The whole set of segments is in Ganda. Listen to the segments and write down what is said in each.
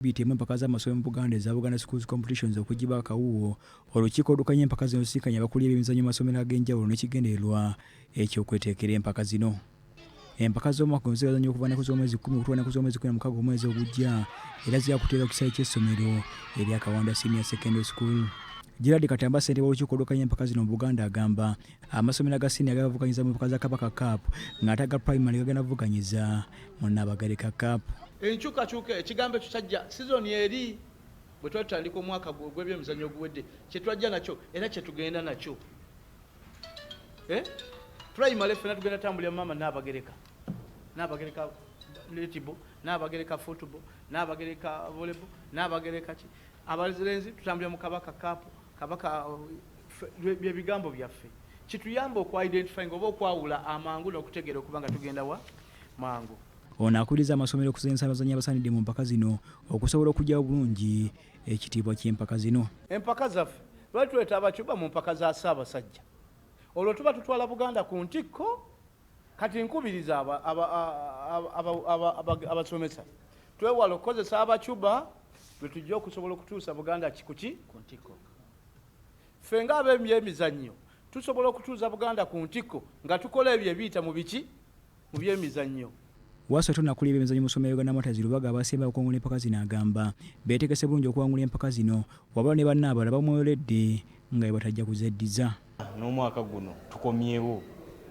Bitemu empaka z'amasomero mu Buganda eza Buganda Schools Competitions okugiba akawuwo olukiiko olukanye empaka zino lusikanya abakulira eb'emizannyo mu masomero ag'enjawulo n'ekigendererwa eky'okweteekera empaka zino. Empaka z'omwaka zibazannyo okuva ennaku z'omwezi 10 okutuuka ennaku z'omwezi 16 omwezi ogujja era zirakuteera ku kisaawe ky'essomero erya Kawanda Senior Secondary School. Gerard Katamba ssentebe w'olukiiko olukanye empaka zino mu Buganda agamba amasomero aga senior gavavuganyiza mu empaka za Kabaka Cup ng'ate aga primary gagenda vuganyiza mu Nnabagereka Cup. Enkyukakyuka ekigambo ekyo kyajja sizoni eri bwe twatandika omwaka gw'ebyemizannyo oguwedde kye twajja nakyo era kye tugenda nakyo. Primary ffenna tugenda tambulira mama Nnabagereka netball, Nnabagereka football, Nnabagereka volleyball, Nnabagereka ki abalenzi tutambulira mu Kabaka Cup. Kabaka bye bigambo byaffe kituyamba okwa-identifying oba okwawula amangu n'okutegeera okuba nga tugenda wa mangu. Ono akubiriza amasomero okuzannyisa abazannyi abasaanidde mu mpaka zino okusobola okuggyawo bulungi ekitiibwa ky'empaka zino. Empaka zaffe lwaki tuleeta abacuba mu mpaka za Ssaabasajja olwo tuba tutwala Buganda ku ntikko. Kati nkubiriza abasomesa twewala okukozesa abacuba bwe tujja okusobola okutuusa Buganda kikuki ku ntikko. Ffe ng'ab'emizannyo tusobola okutuuza Buganda ku ntikko nga tukola ebyo ebiyita mu biki mu by'emizannyo. Wasatu nakulira eb'emizannyo mu ssomero Uganda Motors Lubaga abasemba okuwangula empaka zino agamba beetegese bulungi okuwangula empaka zino wabula ne bannaabala bamwoyoledde nga bwe batajja kuzeddiza. N'omwaka guno tukomyewo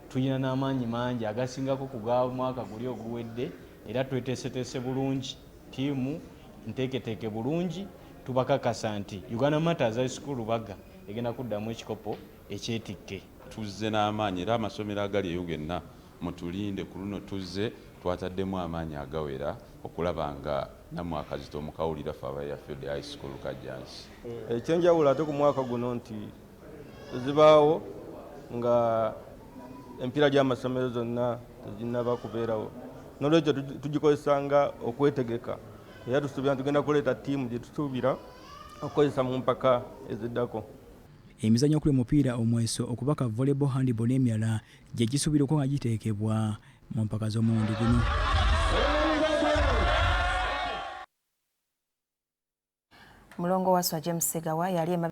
tulina n'amaanyi mangi agasingako ku mwaka guli oguwedde era tweteeseteese bulungi ttiimu nteeketeeke bulungi tubakakasa nti Uganda Motors High School Lubaga egenda kuddamu ekikopo ekyetikke. Tuzze n'amaanyi era amasomero agali eyo genna mutulinde ku luno tuzze twataddemu amaanyi agawera okulaba nga namwaka zito mukawulira ffe abayaffield high school Kajjansi. Ekyenjawulo ate ku mwaka guno nti zibaawo nga empiira gy'amasomero zonna tezinnaba kubeerawo n'olwekyo tugikozesanga okwetegeka era tusuubira tugenda kuleeta ttiimu gye tusuubira okukozesa mu mpaka eziddako. Emizannyo okuli omupiira omweso okubaka volleyball, handball n'emirala gye gisuubira okuba nga giteekebwa mu mpaka z'omulundi guno. Mulongo wa James Segawa yali